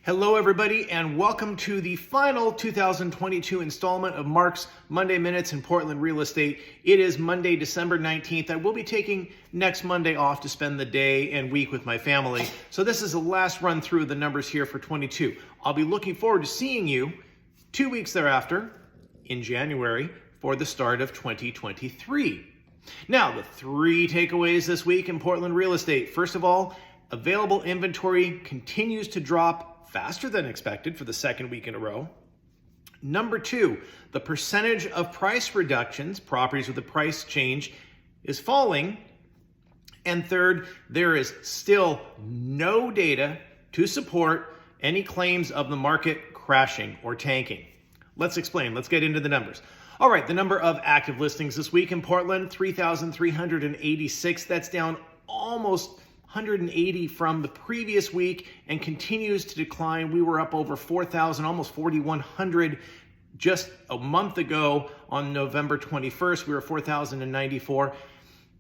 Hello everybody, and welcome to the final 2022 installment of Mark's Monday Minutes in Portland Real Estate. It is Monday, December 19th. I will be taking next Monday off to spend the day and week with my family. So this is the last run through of the numbers here for 22. I'll be looking forward to seeing you 2 weeks thereafter in January for the start of 2023. Now, the three takeaways this week in Portland real estate. First of all, available inventory continues to drop faster than expected for the second week in a row. Number two, the percentage of price reductions, properties with a price change, is falling. And third, there is still no data to support any claims of the market crashing or tanking. Let's explain. Let's get into the numbers. All right, the number of active listings this week in Portland, 3,386. That's down almost 180 from the previous week and continues to decline. We were up over 4,000, almost 4,100 just a month ago on November 21st. We were 4,094.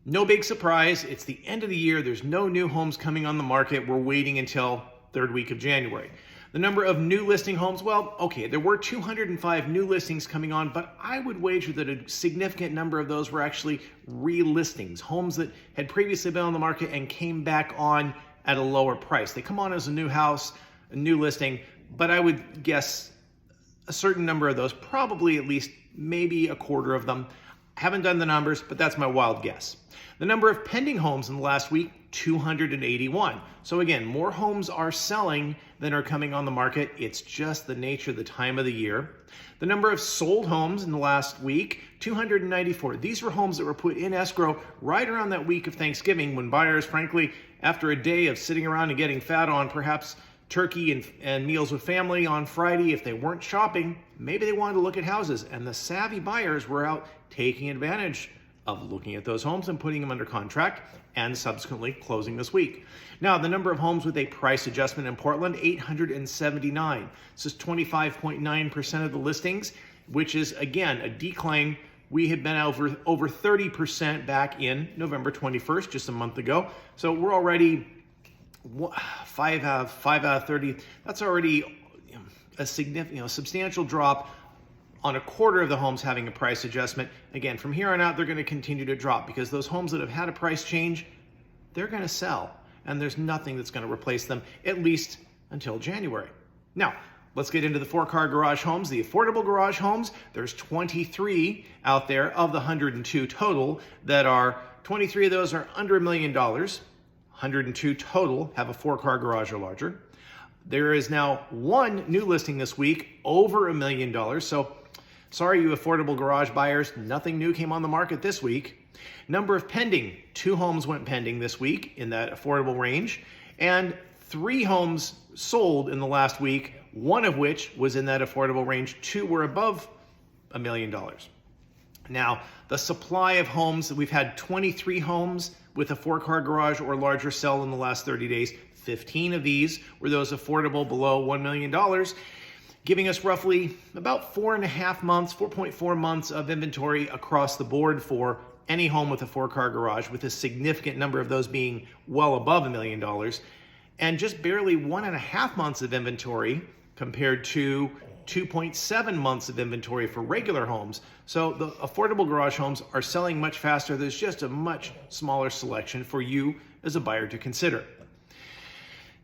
No big surprise. It's the end of the year. There's no new homes coming on the market. We're waiting until third week of January. The number of new listing homes, well, okay, there were 205 new listings coming on, but I would wager that a significant number of those were actually relistings, homes that had previously been on the market and came back on at a lower price. They come on as a new house, a new listing, but I would guess a certain number of those, probably at least maybe a quarter of them. I haven't done the numbers, but that's my wild guess. The number of pending homes in the last week, 281. So again, more homes are selling than are coming on the market. It's just the nature of the time of the year. The number of sold homes in the last week, 294. These were homes that were put in escrow right around that week of Thanksgiving when buyers, frankly, after a day of sitting around and getting fat on perhaps turkey and meals with family on Friday, if they weren't shopping, maybe they wanted to look at houses. And the savvy buyers were out taking advantage of looking at those homes and putting them under contract and subsequently closing this week. Now, the number of homes with a price adjustment in Portland, 879. This is 25.9% of the listings, which is, again, a decline. We had been over 30% back in November 21st, just a month ago. So we're already 5 out of 30. That's already a significant, substantial drop on a quarter of the homes having a price adjustment. Again, from here on out, they're going to continue to drop because those homes that have had a price change, they're going to sell. And there's nothing that's going to replace them, at least until January. Now, let's get into the four-car garage homes. The affordable garage homes, there's 23 out there of the 102 total that are, 23 of those are under $1 million. 102 total have a four-car garage or larger. There is now one new listing this week over $1 million. So sorry, you affordable garage buyers, nothing new came on the market this week. Number of pending, 2 homes went pending this week in that affordable range, and 3 homes sold in the last week, one of which was in that affordable range. 2 were above $1 million. Now, the supply of homes, we've had 23 homes with a 4-car garage or larger sell in the last 30 days. 15 of these were those affordable below $1 million, giving us roughly about 4.4 months of inventory across the board for any home with a 4-car garage, with a significant number of those being well above $1 million, and just barely 1.5 months of inventory compared to 2.7 months of inventory for regular homes. So the affordable garage homes are selling much faster. There's just a much smaller selection for you as a buyer to consider.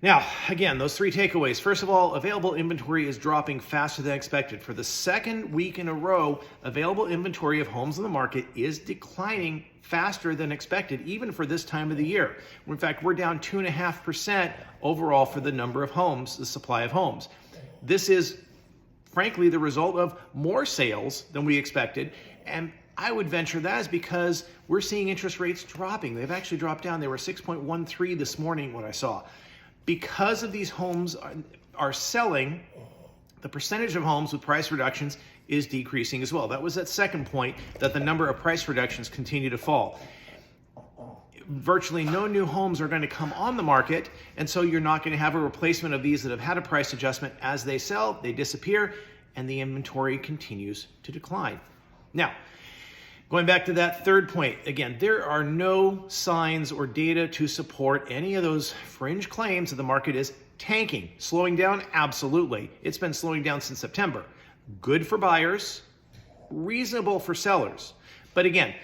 Now, again, those 3 takeaways. First of all, available inventory is dropping faster than expected. For the second week in a row, available inventory of homes on the market is declining faster than expected, even for this time of the year. In fact, we're down 2.5% overall for the number of homes, the supply of homes. This is, frankly, the result of more sales than we expected. And I would venture that is because we're seeing interest rates dropping. They've actually dropped down. They were 6.13 this morning when I saw. Because of these homes are selling, the percentage of homes with price reductions is decreasing as well. That was that second point, that the number of price reductions continue to fall. Virtually no new homes are going to come on the market, and so you're not going to have a replacement of these that have had a price adjustment. As they sell, they disappear, and the inventory continues to decline. Now, going back to that third point, again, there are no signs or data to support any of those fringe claims that the market is Tanking, slowing down? Absolutely. It's been slowing down since September. Good for buyers, reasonable for sellers. But again,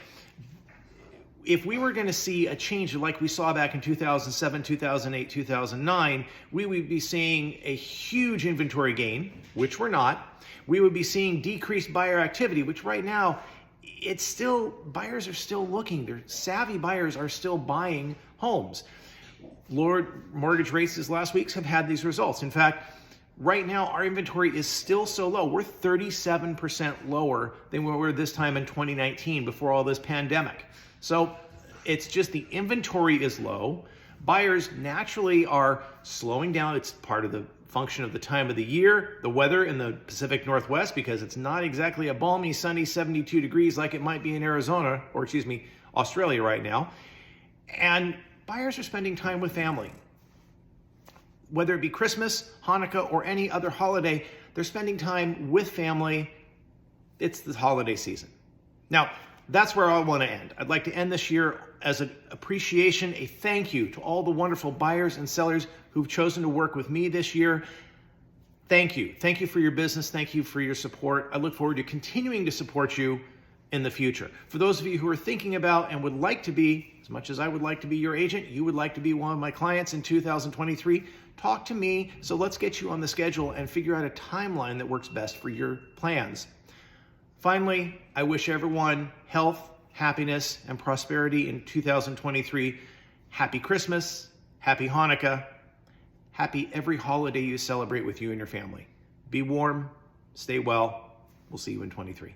if we were going to see a change like we saw back in 2007, 2008, 2009, we would be seeing a huge inventory gain, which we're not. We would be seeing decreased buyer activity, which right now, buyers are still looking. They're savvy buyers are still buying homes. Lower mortgage rates this last week have had these results. In fact, right now, our inventory is still so low. We're 37% lower than we were this time in 2019 before all this pandemic. So it's just the inventory is low. Buyers naturally are slowing down. It's part of the function of the time of the year, the weather in the Pacific Northwest, because it's not exactly a balmy, sunny 72 degrees like it might be in Arizona, or excuse me, Australia right now. And buyers are spending time with family. Whether it be Christmas, Hanukkah, or any other holiday, they're spending time with family. It's the holiday season. Now, that's where I want to end. I'd like to end this year as an appreciation, a thank you to all the wonderful buyers and sellers who've chosen to work with me this year. Thank you. Thank you for your business. Thank you for your support. I look forward to continuing to support you in the future. For those of you who are thinking about and would like to be, as much as I would like to be your agent, you would like to be one of my clients in 2023, talk to me. So let's get you on the schedule and figure out a timeline that works best for your plans. Finally, I wish everyone health, happiness, and prosperity in 2023. Happy Christmas, happy Hanukkah, happy every holiday you celebrate with you and your family. Be warm, stay well. We'll see you in 23.